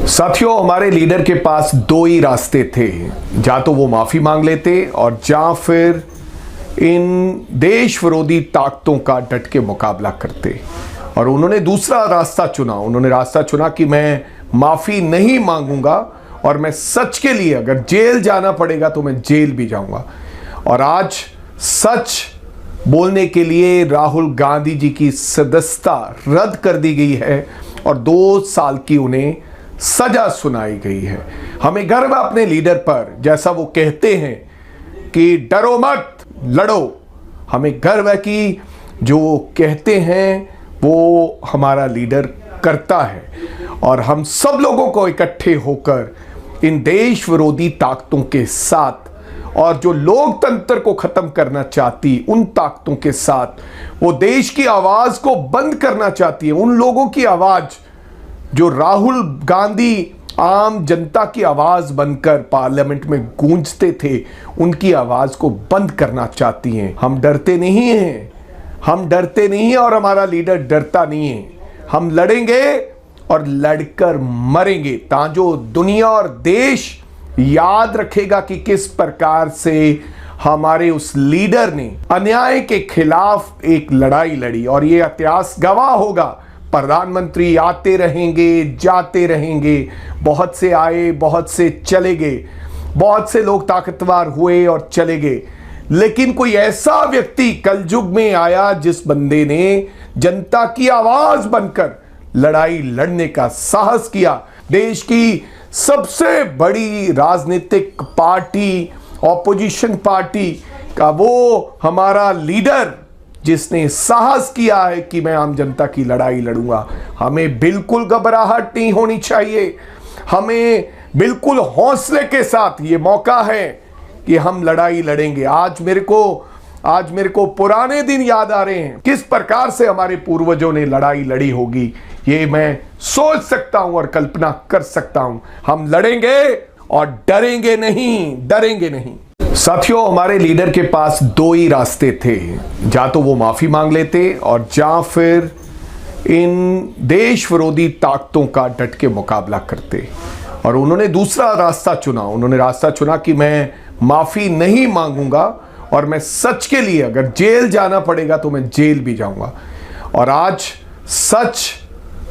साथियों, हमारे लीडर के पास दो ही रास्ते थे, या तो वो माफी मांग लेते और या फिर इन देश विरोधी ताकतों का डट के मुकाबला करते। और उन्होंने दूसरा रास्ता चुना। उन्होंने रास्ता चुना कि मैं माफी नहीं मांगूंगा और मैं सच के लिए अगर जेल जाना पड़ेगा तो मैं जेल भी जाऊंगा। और आज सच बोलने के लिए राहुल गांधी जी की सदस्यता रद्द कर दी गई है और 2 साल की उन्हें सजा सुनाई गई है। हमें गर्व है अपने लीडर पर, जैसा वो कहते हैं कि डरो मत लड़ो। हमें गर्व है कि जो कहते हैं वो हमारा लीडर करता है। और हम सब लोगों को इकट्ठे होकर इन देश विरोधी ताकतों के साथ और जो लोकतंत्र को खत्म करना चाहती उन ताकतों के साथ, वो देश की आवाज को बंद करना चाहती है, उन लोगों की आवाज जो राहुल गांधी आम जनता की आवाज बनकर पार्लियामेंट में गूंजते थे, उनकी आवाज को बंद करना चाहती हैं। हम डरते नहीं हैं, हम डरते नहीं हैं और हमारा लीडर डरता नहीं है। हम लड़ेंगे और लड़कर मरेंगे, ताजो दुनिया और देश याद रखेगा कि किस प्रकार से हमारे उस लीडर ने अन्याय के खिलाफ एक लड़ाई लड़ी। और ये इतिहास गवाह होगा। प्रधानमंत्री आते रहेंगे, जाते रहेंगे, बहुत से आए, बहुत से चले गए, बहुत से लोग ताकतवर हुए और चले गए, लेकिन कोई ऐसा व्यक्ति कलयुग में आया जिस बंदे ने जनता की आवाज बनकर लड़ाई लड़ने का साहस किया। देश की सबसे बड़ी राजनीतिक पार्टी, ऑपोजिशन पार्टी का वो हमारा लीडर जिसने साहस किया है कि मैं आम जनता की लड़ाई लड़ूंगा। हमें बिल्कुल घबराहट नहीं होनी चाहिए। हमें बिल्कुल हौसले के साथ ये मौका है कि हम लड़ाई लड़ेंगे। आज मेरे को पुराने दिन याद आ रहे हैं, किस प्रकार से हमारे पूर्वजों ने लड़ाई लड़ी होगी, ये मैं सोच सकता हूं और कल्पना कर सकता हूं। हम लड़ेंगे और डरेंगे नहीं, डरेंगे नहीं। साथियों, हमारे लीडर के पास दो ही रास्ते थे, या तो वो माफी मांग लेते और या फिर इन देश विरोधी ताकतों का डट के मुकाबला करते। और उन्होंने दूसरा रास्ता चुना। उन्होंने रास्ता चुना कि मैं माफी नहीं मांगूंगा और मैं सच के लिए अगर जेल जाना पड़ेगा तो मैं जेल भी जाऊंगा। और आज सच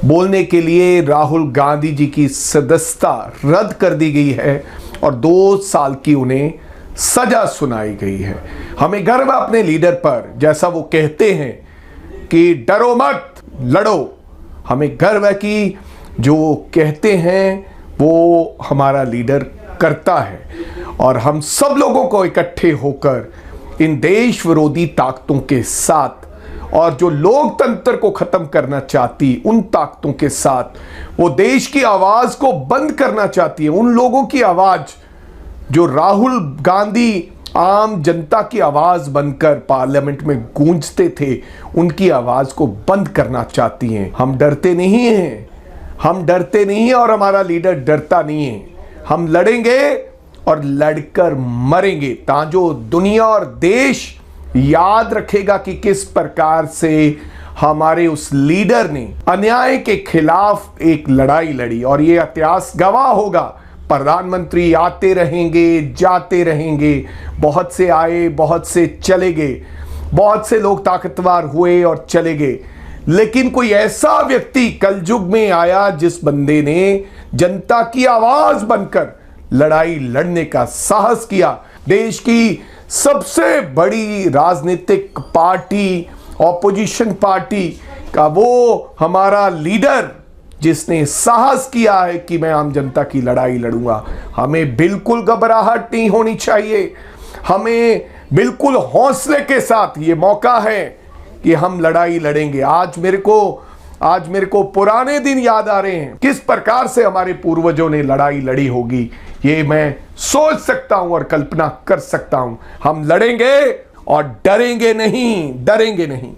बोलने के लिए राहुल गांधी जी की सदस्यता रद्द कर दी गई है और 2 साल की उन्हें सजा सुनाई गई है। हमें गर्व है अपने लीडर पर, जैसा वो कहते हैं कि डरो मत लड़ो। हमें गर्व है कि जो कहते हैं वो हमारा लीडर करता है। और हम सब लोगों को इकट्ठे होकर इन देश विरोधी ताकतों के साथ और जो लोकतंत्र को खत्म करना चाहती उन ताकतों के साथ, वो देश की आवाज को बंद करना चाहती है, उन लोगों की आवाज जो राहुल गांधी आम जनता की आवाज बनकर पार्लियामेंट में गूंजते थे, उनकी आवाज को बंद करना चाहती हैं। हम डरते नहीं हैं, हम डरते नहीं हैं और हमारा लीडर डरता नहीं है। हम लड़ेंगे और लड़कर मरेंगे, ताजो दुनिया और देश याद रखेगा कि किस प्रकार से हमारे उस लीडर ने अन्याय के खिलाफ एक लड़ाई लड़ी। और ये इतिहास गवाह होगा। प्रधानमंत्री आते रहेंगे, जाते रहेंगे, बहुत से आए, बहुत से चले गए, बहुत से लोग ताकतवर हुए और चले गए, लेकिन कोई ऐसा व्यक्ति कलयुग में आया जिस बंदे ने जनता की आवाज बनकर लड़ाई लड़ने का साहस किया। देश की सबसे बड़ी राजनीतिक पार्टी, ऑपोजिशन पार्टी का वो हमारा लीडर जिसने साहस किया है कि मैं आम जनता की लड़ाई लड़ूंगा। हमें बिल्कुल घबराहट नहीं होनी चाहिए। हमें बिल्कुल हौसले के साथ ये मौका है कि हम लड़ाई लड़ेंगे। आज मेरे को पुराने दिन याद आ रहे हैं, किस प्रकार से हमारे पूर्वजों ने लड़ाई लड़ी होगी, ये मैं सोच सकता हूं और कल्पना कर सकता हूं। हम लड़ेंगे और डरेंगे नहीं, डरेंगे नहीं।